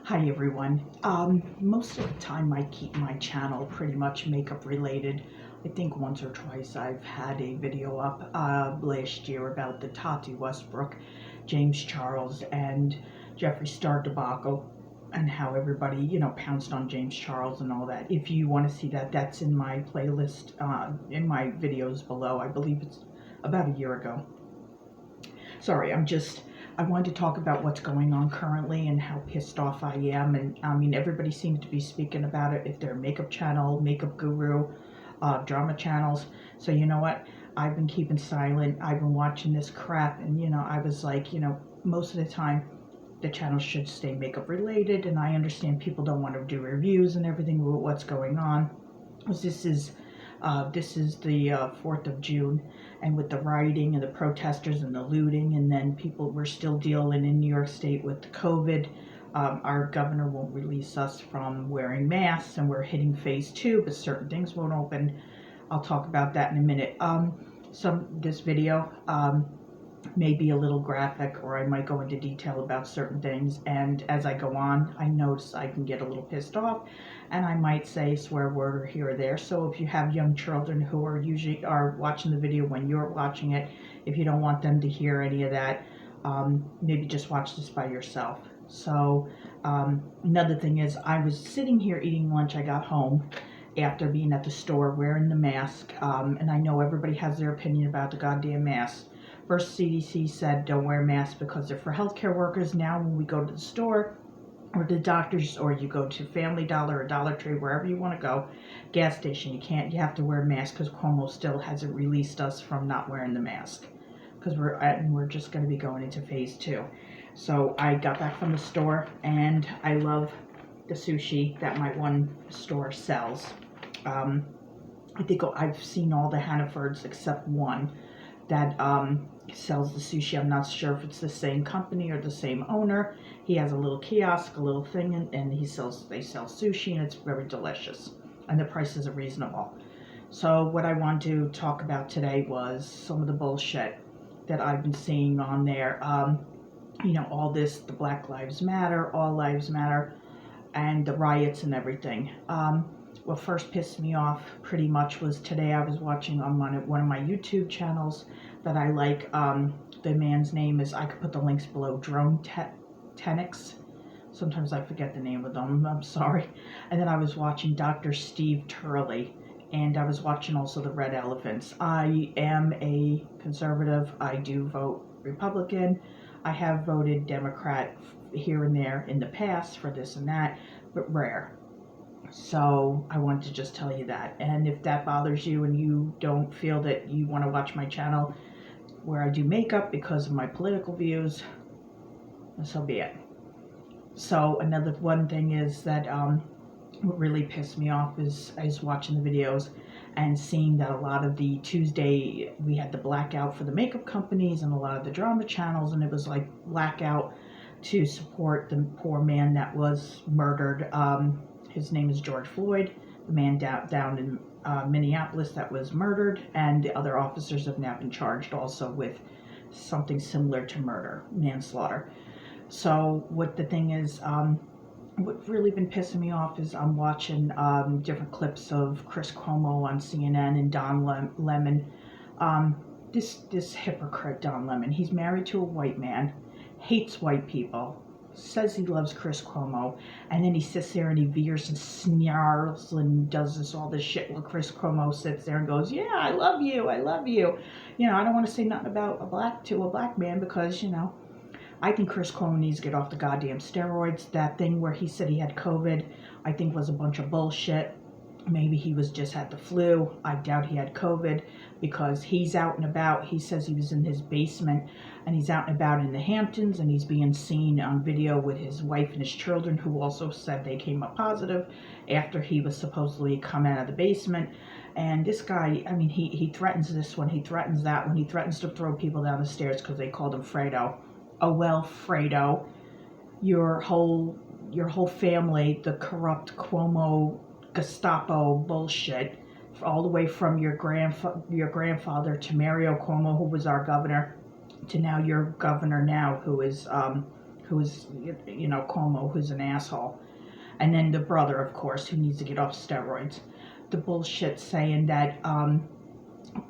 Hi everyone. Most of the time I keep my channel pretty much makeup related. I think once or twice I've had a video up last year about the Tati Westbrook, James Charles, and Jeffree Star debacle, and how everybody, pounced on James Charles and all that. If you want to see that, that's in my playlist, in my videos below. I believe it's about a year ago. Sorry, I wanted to talk about what's going on currently and how pissed off I am. And I mean, everybody seems to be speaking about it if they're a makeup channel, makeup guru, drama channels. So you know what? I've been keeping silent. I've been watching this crap. And, I was like, most of the time the channel should stay makeup related. And I understand people don't want to do reviews and everything with what's going on. This is the 4th of June, and with the rioting and the protesters and the looting, and then people were still dealing in New York State with the COVID. Our governor won't release us from wearing masks, and we're hitting phase 2, but certain things won't open. I'll talk about that in a minute. This video may be a little graphic, or I might go into detail about certain things, and as I go on I notice I can get a little pissed off, and I might say a swear word here or there. So if you have young children who are watching the video when you're watching it, if you don't want them to hear any of that, maybe just watch this by yourself. So another thing is, I was sitting here eating lunch. I got home after being at the store wearing the mask, and I know everybody has their opinion about the goddamn mask. First, CDC said don't wear masks because they're for healthcare workers. Now when we go to the store or the doctors, or you go to Family Dollar or Dollar Tree, wherever you want to go, gas station, you have to wear a mask, because Cuomo still hasn't released us from not wearing the mask, because we're just going to be going into phase 2. So I got back from the store, and I love the sushi that my one store sells. I think I've seen all the Hannafords except one that sells the sushi. I'm not sure if it's the same company or the same owner. He has a little kiosk, a little thing, and they sell sushi, and it's very delicious, and the prices are reasonable. So what I want to talk about today was some of the bullshit that I've been seeing on there. All this, the Black Lives Matter, All Lives Matter, and the riots and everything. What first pissed me off pretty much was today I was watching on one of my YouTube channels that I like. The man's name is, I could put the links below, Drone Tenix. Sometimes I forget the name of them, I'm sorry. And then I was watching Dr. Steve Turley, and I was watching also the Red Elephants. I am a conservative. I do vote Republican. I have voted Democrat here and there in the past for this and that, but rare. So I wanted to just tell you that. And if that bothers you and you don't feel that you want to watch my channel where I do makeup because of my political views, so be it. So another one thing is that what really pissed me off is watching the videos and seeing that a lot of the Tuesday, we had the blackout for the makeup companies and a lot of the drama channels, and it was like blackout to support the poor man that was murdered. His name is George Floyd, the man down in Minneapolis that was murdered, and the other officers have now been charged also with something similar to murder, manslaughter. So what the thing is, what's really been pissing me off is I'm watching different clips of Chris Cuomo on CNN and Don Lemon. This hypocrite Don Lemon, he's married to a white man, hates white people, says he loves Chris Cuomo, and then he sits there and he veers and snarls and does all this shit while Chris Cuomo sits there and goes, yeah, I love you, I love you. I don't want to say nothing about a black man, because, I think Chris Cuomo needs to get off the goddamn steroids. That thing where he said he had COVID, I think was a bunch of bullshit. Maybe he just had the flu. I doubt he had COVID, because he's out and about. He says he was in his basement, and he's out and about in the Hamptons, and he's being seen on video with his wife and his children, who also said they came up positive after he was supposedly come out of the basement. And this guy, I mean, he threatens this one, he threatens that one, he threatens to throw people down the stairs because they called him Fredo. Oh well, Fredo, your whole family, the corrupt Cuomo Gestapo bullshit, all the way from your grandfather to Mario Cuomo, who was our governor, to now your governor now, who is who's, Cuomo, who's an asshole. And then the brother, of course, who needs to get off steroids. The bullshit saying that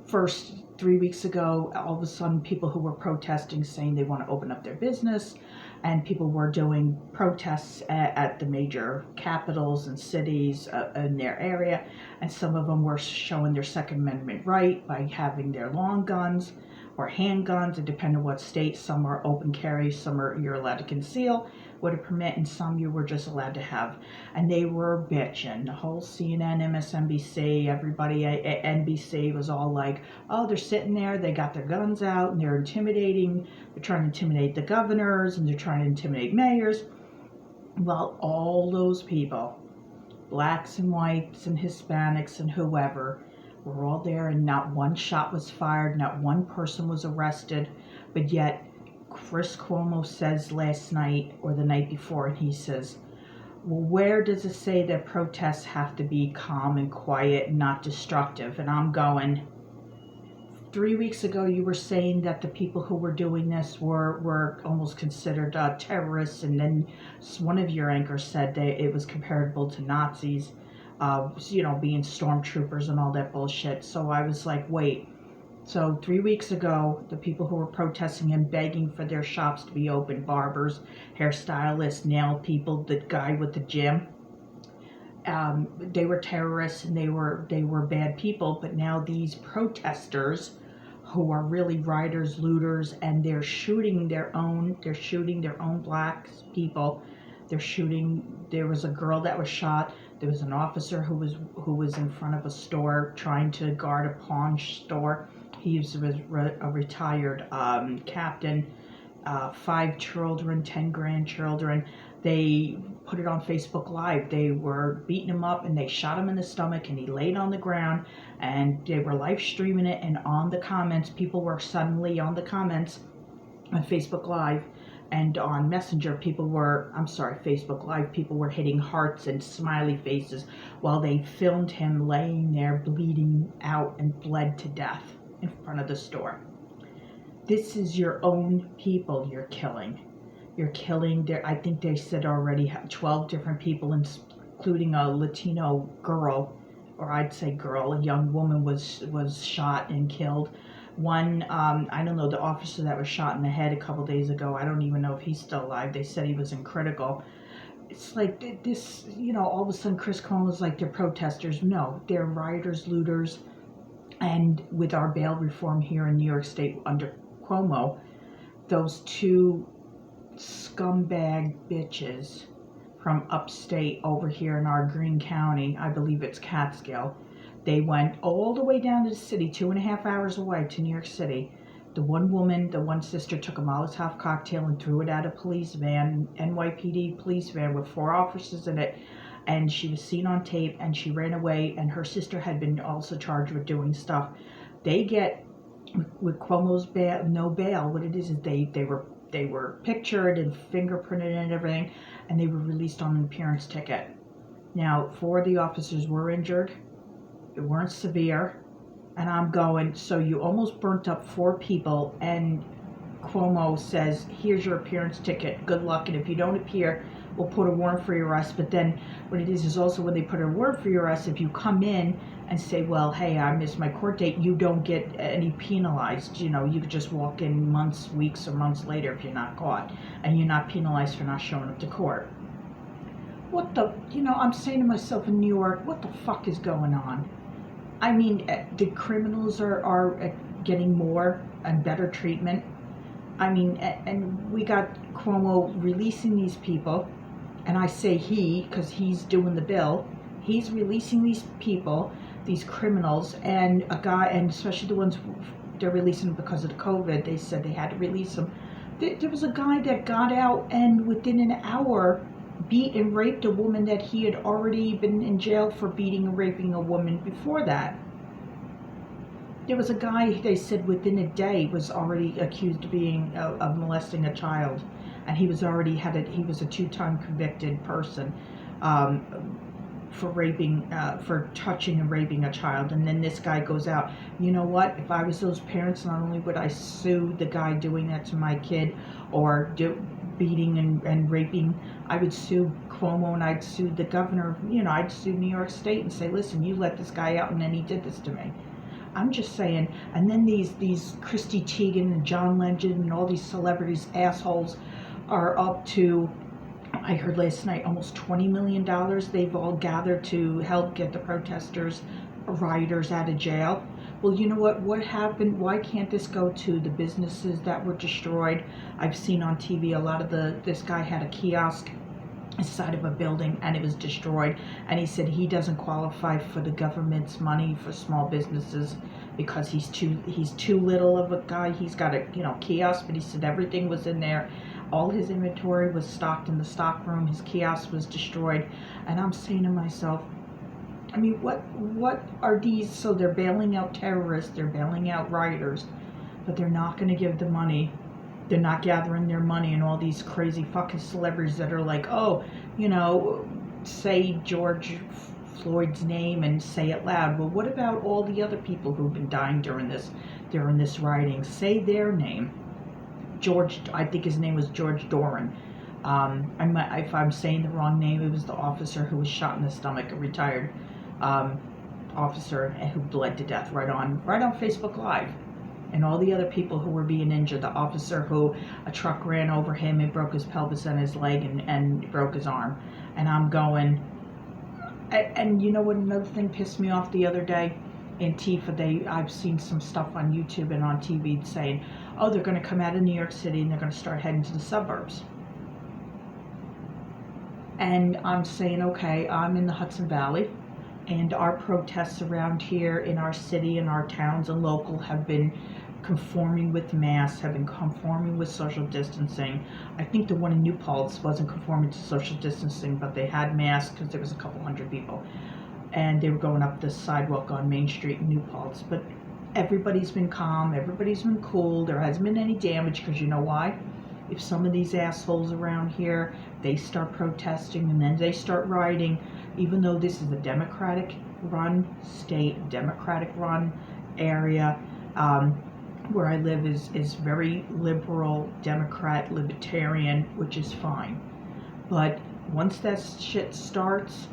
first 3 weeks ago, all of a sudden people who were protesting saying they want to open up their business, and people were doing protests at the major capitals and cities in their area, and some of them were showing their Second Amendment right by having their long guns or handguns, it depends on what state. Some are open carry, some are you're allowed to conceal with a permit, and some you were just allowed to have. And they were bitching. The whole CNN, MSNBC, everybody at NBC was all like, oh, they're sitting there, they got their guns out, and they're intimidating, they're trying to intimidate the governors, and they're trying to intimidate mayors. Well, all those people, blacks and whites and Hispanics and whoever, were all there, and not one shot was fired, not one person was arrested. But yet Chris Cuomo says last night or the night before, and he says, well, where does it say that protests have to be calm and quiet and not destructive? And I'm going, 3 weeks ago you were saying that the people who were doing this were almost considered terrorists, and then one of your anchors said that it was comparable to Nazis, being stormtroopers and all that bullshit. So I was like, wait. So 3 weeks ago, the people who were protesting and begging for their shops to be open, barbers, hairstylists, nail people, the guy with the gym, they were terrorists and they were bad people. But now these protesters, who are really rioters, looters, and they're shooting their own black people. There was a girl that was shot. There was an officer who was in front of a store trying to guard a pawn store. He was a retired captain, 5 children, 10 grandchildren. They put it on Facebook Live. They were beating him up and they shot him in the stomach, and he laid on the ground, and they were live streaming it. And on the comments, people were suddenly on the comments on Facebook Live and on Messenger, Facebook Live, people were hitting hearts and smiley faces while they filmed him laying there bleeding out and bled to death in front of the store. This is your own people you're killing. You're killing I think they said already 12 different people, including a Latino girl, or I'd say girl, a young woman was shot and killed. One, I don't know, the officer that was shot in the head a couple days ago, I don't even know if he's still alive. They said he was in critical. It's like this, all of a sudden Chris Cuomo was like, they're protesters. No, they're rioters, looters. And with our bail reform here in New York State under Cuomo, those 2 scumbag bitches from upstate over here in our Greene County, I believe it's Catskill, they went all the way down to the city, 2.5 hours away to New York City. The one sister took a Molotov cocktail and threw it at a police van, NYPD police van with 4 officers in it, and she was seen on tape, and she ran away, and her sister had been also charged with doing stuff. They get, with Cuomo's bail, no bail. What it is they were pictured and fingerprinted and everything, and they were released on an appearance ticket. Now, 4 of the officers were injured. It weren't severe. And I'm going, so you almost burnt up 4 people, and Cuomo says, here's your appearance ticket, good luck, and if you don't appear, we'll put a warrant for your arrest. But then what it is also when they put a warrant for your arrest, if you come in and say, well, hey, I missed my court date, you don't get any penalized. You could just walk in weeks or months later if you're not caught, and you're not penalized for not showing up to court. What the, I'm saying to myself in New York, what the fuck is going on? I mean, the criminals are getting more and better treatment. I mean, and we got Cuomo releasing these people, and I say he, because he's doing the bill. He's releasing these people, these criminals, and especially the ones they're releasing because of the COVID. They said they had to release them. There was a guy that got out and within an hour beat and raped a woman that he had already been in jail for beating and raping a woman before that. There was a guy, they said within a day, was already accused of molesting a child, and he was a 2-time convicted person for touching and raping a child. And then this guy goes out, you know what, if I was those parents, not only would I sue the guy doing that to my kid, or beating and raping, I would sue Cuomo and I'd sue the governor, I'd sue New York State and say, listen, you let this guy out and then he did this to me. I'm just saying, and then these Christy Teigen and John Legend and all these celebrities, assholes, are up to, I heard last night, almost $20 million they've all gathered to help get the protesters, rioters out of jail. Well, you know what happened? Why can't this go to the businesses that were destroyed? I've seen on TV a lot of this guy had a kiosk inside of a building and it was destroyed, and he said he doesn't qualify for the government's money for small businesses because he's too little of a guy. He's got a kiosk, but he said everything was in there. All his inventory was stocked in the stock room. His kiosk was destroyed. And I'm saying to myself, I mean, what are these? So they're bailing out terrorists, they're bailing out rioters, but they're not going to give the money. They're not gathering their money, and all these crazy fucking celebrities that are like, oh, say George Floyd's name and say it loud. Well, what about all the other people who've been dying during this rioting? Say their name. George, I think his name was George Doran. If I'm saying the wrong name, it was the officer who was shot in the stomach, a retired officer who bled to death right on Facebook Live. And all the other people who were being injured, the officer who a truck ran over him and broke his pelvis and his leg and broke his arm. And I'm going, and you know what, another thing pissed me off the other day? Antifa, I've seen some stuff on YouTube and on TV saying, oh, they're going to come out of New York City and they're going to start heading to the suburbs. And I'm saying, okay, I'm in the Hudson Valley, and our protests around here in our city and our towns and local have been conforming with masks, have been conforming with social distancing. I think the one in New Paltz wasn't conforming to social distancing, but they had masks because there was a couple hundred people. And they were going up the sidewalk on Main Street in New Paltz. But everybody's been calm, everybody's been cool, there hasn't been any damage, because you know why? If some of these assholes around here, they start protesting and then they start rioting, even though this is a Democratic-run state, Democratic-run area, where I live is very liberal, Democrat, libertarian, which is fine. But once that shit starts,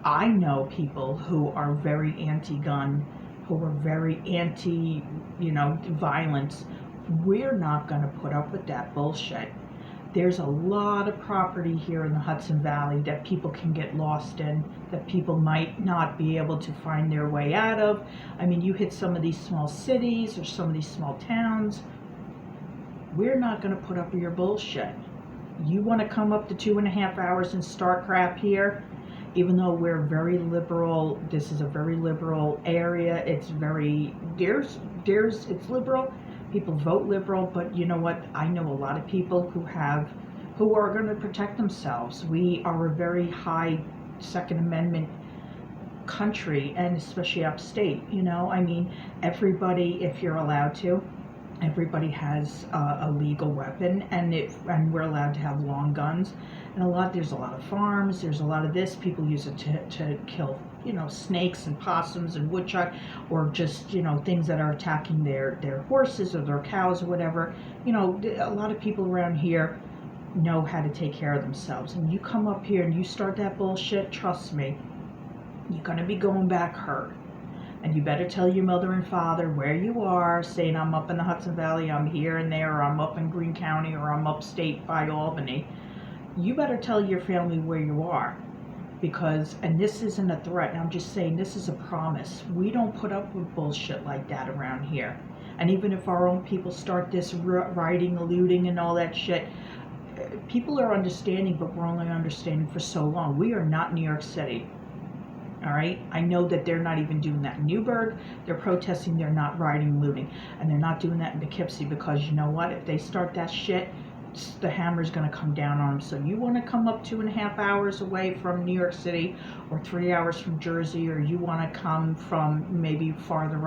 I know people who are very anti-gun, who are very anti-violence. We're not going to put up with that bullshit. There's a lot of property here in the Hudson Valley that people can get lost in, that people might not be able to find their way out of. I mean, you hit some of these small cities or some of these small towns, we're not going to put up with your bullshit. You want to come up to 2.5 hours and start crap here? Even though we're very liberal, this is a very liberal area. It's very, it's liberal. People vote liberal, but you know what? I know a lot of people who are going to protect themselves. We are a very high Second Amendment country, and especially upstate. I mean, everybody, if you're allowed to, everybody has a legal weapon, and we're allowed to have long guns. And there's a lot of farms. There's a lot of this. People use it to kill, snakes and possums and woodchuck, or just, things that are attacking their horses or their cows or whatever. A lot of people around here know how to take care of themselves. And you come up here and you start that bullshit, trust me, you're going to be going back hurt. And you better tell your mother and father where you are, saying I'm up in the Hudson Valley, I'm here and there, or I'm up in Greene County, or I'm upstate by Albany. You better tell your family where you are, and this isn't a threat, I'm just saying this is a promise. We don't put up with bullshit like that around here. And even if our own people start this rioting, looting, and all that shit, people are understanding, but we're only understanding for so long. We are not New York City. All right, I know that they're not even doing that in Newburgh. They're protesting, they're not rioting, looting, and they're not doing that in Poughkeepsie, because you know what? If they start that shit, the hammer's going to come down on them. So you want to come up 2.5 hours away from New York City, or 3 hours from Jersey, or you want to come from maybe farther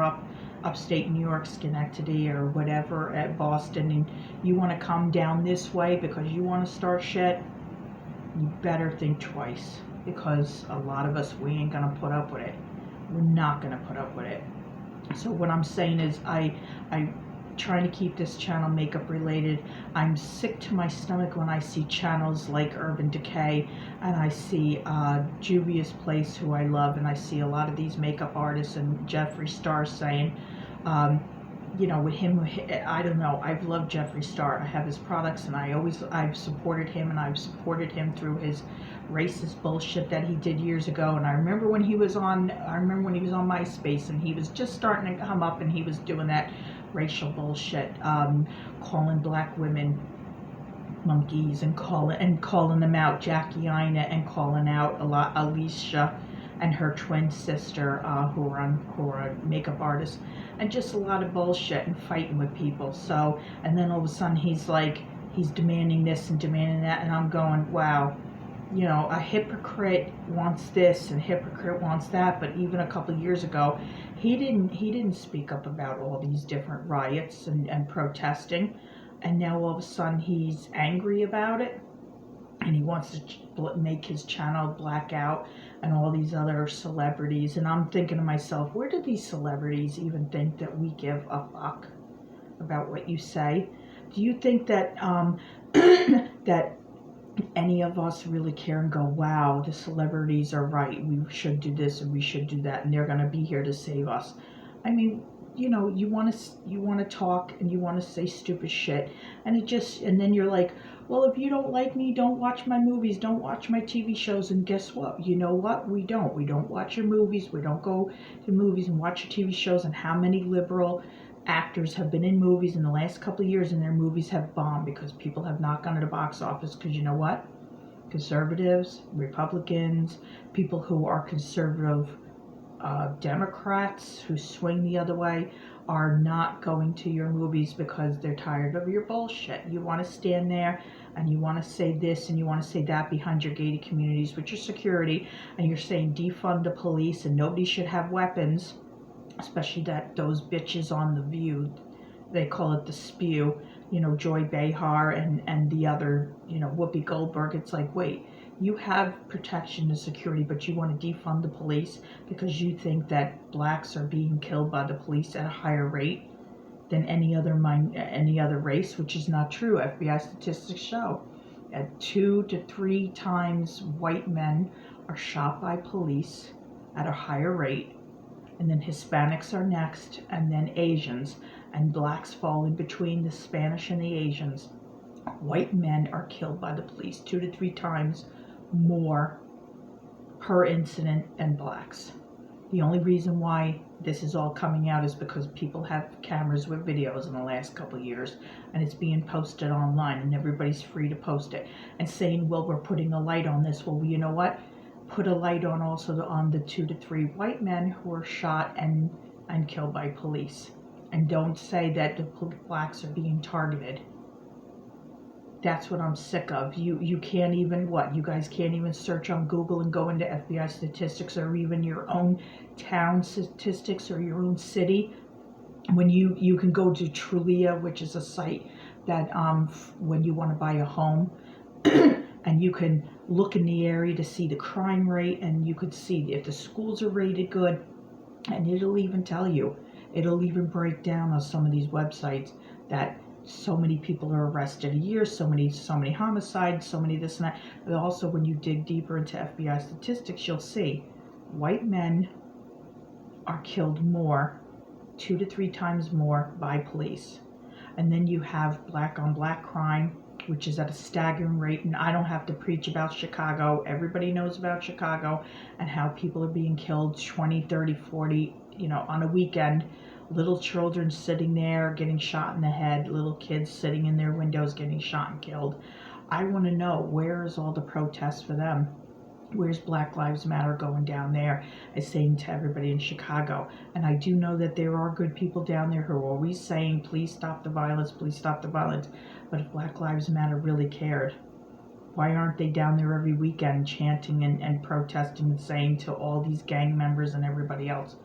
upstate New York, Schenectady, or whatever, at Boston, and you want to come down this way because you want to start shit, you better think twice. Because a lot of us, we ain't gonna put up with it. We're not gonna put up with it. So what I'm saying is, I trying to keep this channel makeup related. I'm sick to my stomach when I see channels like Urban Decay, and I see Juvia's Place, who I love, and I see a lot of these makeup artists and Jeffree Star saying, with him, I don't know, I've loved Jeffree Star. I have his products, and I've supported him, and I've supported him through his racist bullshit that he did years ago. And I remember when he was on MySpace, and he was just starting to come up, and he was doing that racial bullshit, calling black women monkeys, and calling them out, Jackie Ina, and calling out Alicia and her twin sister, who are makeup artists, and just a lot of bullshit and fighting with people. So, and then all of a sudden he's demanding this and demanding that, and I'm going, wow, a hypocrite wants this and a hypocrite wants that. But even a couple of years ago, he didn't speak up about all these different riots and protesting, and now all of a sudden he's angry about it, and he wants to make his channel black out and all these other celebrities. And I'm thinking to myself, where do these celebrities even think that we give a fuck about what you say? Do you think that that any of us really care and go, wow, the celebrities are right, we should do this and we should do that, and they're going to be here to save us? I mean, you want to talk and you want to say stupid shit, and then you're like, well, if you don't like me, don't watch my movies, don't watch my TV shows. And guess what? You know what? We don't watch your movies. We don't go to movies and watch your TV shows. And how many liberal actors have been in movies in the last couple of years, and their movies have bombed because people have not gone to the box office? Because you know what? Conservatives, Republicans, people who are conservative Democrats who swing the other way are not going to your movies because they're tired of your bullshit. You want to stand there and you want to say this and you want to say that behind your gated communities with your security, and you're saying defund the police and nobody should have weapons, especially those bitches on The View, they call it The Spew, Joy Behar and the other, Whoopi Goldberg. It's like, wait, you have protection and security, but you want to defund the police because you think that blacks are being killed by the police at a higher rate than any other race, which is not true. FBI statistics show at 2 to 3 times white men are shot by police at a higher rate, and then Hispanics are next, and then Asians, and blacks fall in between the Spanish and the Asians. White men are killed by the police 2 to 3 times more per incident than blacks. The only reason why this is all coming out is because people have cameras with videos in the last couple of years, and it's being posted online, and everybody's free to post it. And saying, well, we're putting a light on this. Well, you know what? Put a light on also on the 2 to 3 white men who are shot and killed by police. And don't say that the blacks are being targeted. That's what I'm sick of. You can't even, you guys can't even search on Google and go into FBI statistics or even your own town statistics or your own city. When you can go to Trulia, which is a site that when you want to buy a home, and you can look in the area to see the crime rate, and you could see if the schools are rated good, and it'll even tell you, it'll even break down on some of these websites that so many people are arrested a year, so many homicides, so many this and that. But also, when you dig deeper into FBI statistics, you'll see white men are killed more, 2 to 3 times more by police. And then you have black on black crime, which is at a staggering rate. And I don't have to preach about Chicago. Everybody knows about Chicago and how people are being killed 20, 30, 40, on a weekend. Little children sitting there getting shot in the head, little kids sitting in their windows getting shot and killed. I want to know, where is all the protests for them? Where's Black Lives Matter going down there and saying to everybody in Chicago? And I do know that there are good people down there who are always saying, please stop the violence, please stop the violence. But if Black Lives Matter really cared, why aren't they down there every weekend chanting and protesting and saying to all these gang members and everybody else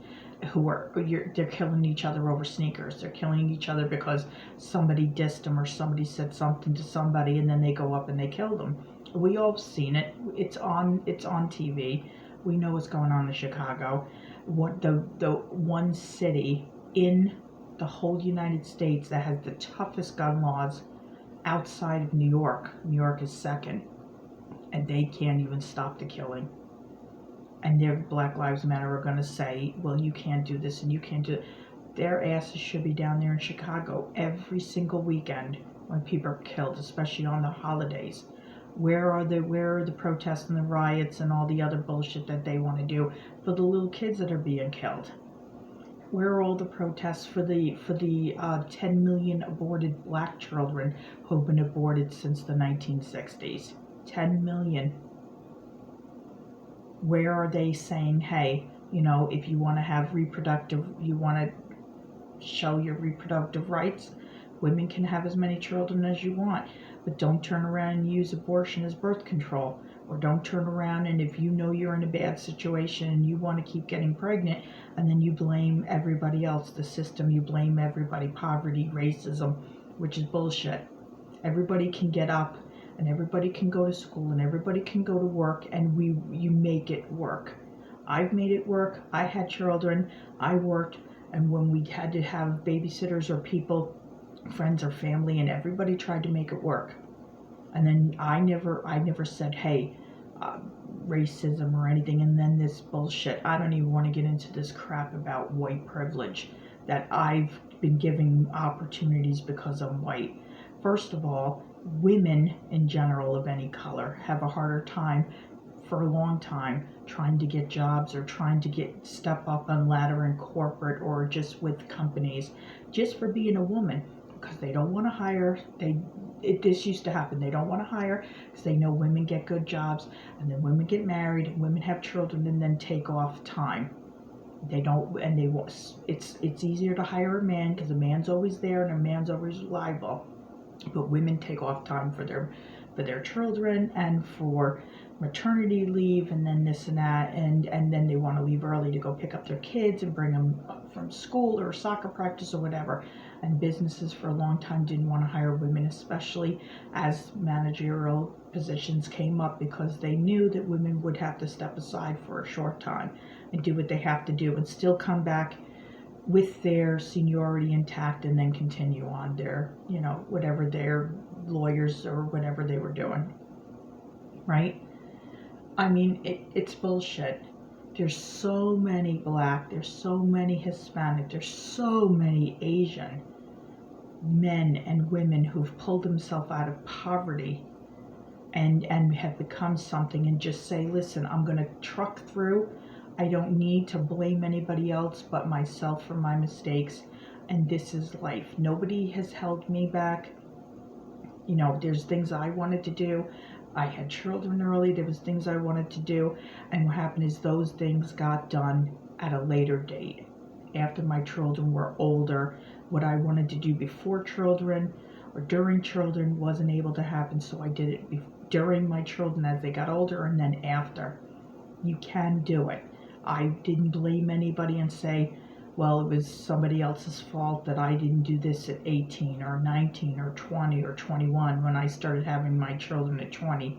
they're killing each other over sneakers, they're killing each other because somebody dissed them or somebody said something to somebody, and then they go up and they kill them. We all seen it. It's on TV. We know what's going on in Chicago. What the one city in the whole United States that has the toughest gun laws outside of New York. New York is second, and they can't even stop the killing. And their Black Lives Matter are going to say, well, you can't do this and you can't do it. Their asses should be down there in Chicago every single weekend when people are killed, especially on the holidays. Where are the protests and the riots and all the other bullshit that they want to do for the little kids that are being killed? Where are all the protests for the 10 million aborted black children who've been aborted since the 1960s? 10 million. Where are they saying, hey, if you want to have you want to show your reproductive rights, women can have as many children as you want, but don't turn around and use abortion as birth control, or don't turn around and if you know you're in a bad situation and you want to keep getting pregnant, and then you blame everybody else, the system, you blame everybody, poverty, racism, which is bullshit. Everybody can get up and everybody can go to school and everybody can go to work, and you make it work. I've made it work. I had children, I worked, and when we had to have babysitters or people, friends or family, and everybody tried to make it work. And then I never said, hey, racism or anything. And then this bullshit, I don't even want to get into this crap about white privilege, that I've been giving opportunities because I'm white. First of all, women in general of any color have a harder time for a long time trying to get jobs or trying to step up on ladder in corporate or just with companies just for being a woman, because they don't want to hire. This used to happen. They don't want to hire because they know women get good jobs, and then women get married and women have children and then take off time. It's easier to hire a man because a man's always there and a man's always reliable, but women take off time for their children and for maternity leave and then this and that, and then they want to leave early to go pick up their kids and bring them up from school or soccer practice or whatever. And businesses for a long time didn't want to hire women, especially as managerial positions came up, because they knew that women would have to step aside for a short time and do what they have to do and still come back with their seniority intact and then continue on their, whatever their lawyers or whatever they were doing, right? I mean, it's bullshit. There's so many black, there's so many Hispanic, there's so many Asian men and women who've pulled themselves out of poverty and have become something, and just say, listen, I'm going to truck through. I don't need to blame anybody else but myself for my mistakes, and this is life. Nobody has held me back. There's things I wanted to do. I had children early. There was things I wanted to do, and what happened is those things got done at a later date, after my children were older. What I wanted to do before children or during children wasn't able to happen, so I did it during my children as they got older, and then after. You can do it. I didn't blame anybody and say, well, it was somebody else's fault that I didn't do this at 18 or 19 or 20 or 21 when I started having my children at 20.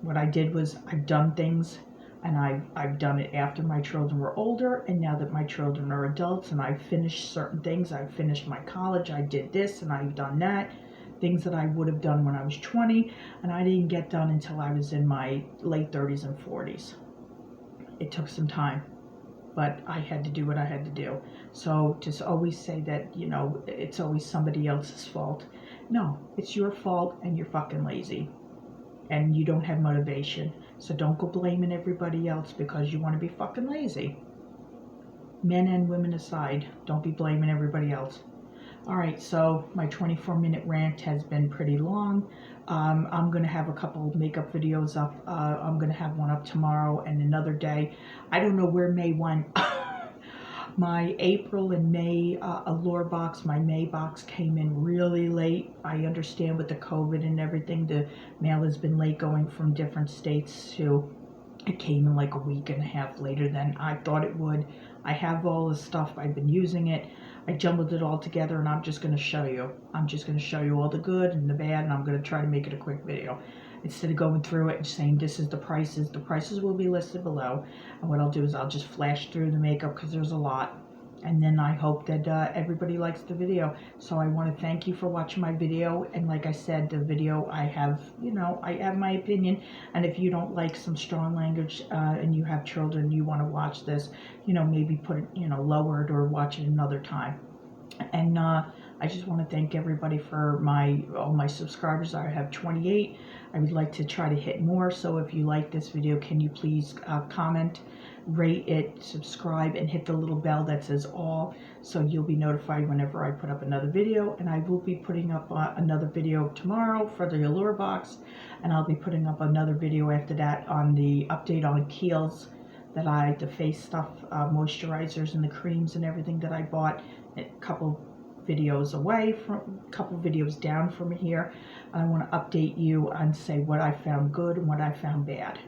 What I did was I've done things, and I've done it after my children were older, and now that my children are adults and I've finished certain things. I've finished my college, I did this and I've done that. Things that I would have done when I was 20 and I didn't get done until I was in my late 30s and 40s. It took some time, but I had to do what I had to do. So to always say that, it's always somebody else's fault. No, it's your fault, and you're fucking lazy and you don't have motivation. So don't go blaming everybody else because you want to be fucking lazy. Men and women aside, don't be blaming everybody else. All right, so my 24-minute rant has been pretty long. I'm going to have a couple of makeup videos up. I'm going to have one up tomorrow and another day. I don't know where May went. My April and May Allure box, my May box came in really late. I understand with the COVID and everything, the mail has been late going from different states to, it came in like a week and a half later than I thought it would. I have all the stuff, I've been using it. I jumbled it all together, and I'm just going to show you. I'm just going to show you all the good and the bad, and I'm going to try to make it a quick video. Instead of going through it and saying this is the prices will be listed below. And what I'll do is I'll just flash through the makeup because there's a lot. And then I hope that everybody likes the video. So I want to thank you for watching my video. And like I said, the video, I have, I have my opinion. And if you don't like some strong language and you have children, you want to watch this, maybe put it, lower it or watch it another time. And I just want to thank everybody for all my subscribers. I have 28. I would like to try to hit more. So if you like this video, can you please comment, rate it, subscribe, and hit the little bell that says all, so you'll be notified whenever I put up another video. And I will be putting up another video tomorrow for the Allure box, and I'll be putting up another video after that on the update on Kiehl's, the face stuff, moisturizers and the creams and everything that I bought a couple videos down from here. I want to update you and say what I found good and what I found bad,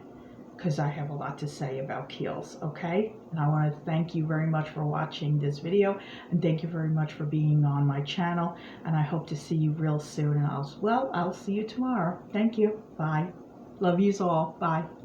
because I have a lot to say about Kiehl's, okay? And I want to thank you very much for watching this video, and thank you very much for being on my channel, and I hope to see you real soon, and I'll see you tomorrow. Thank you. Bye. Love yous all. Bye.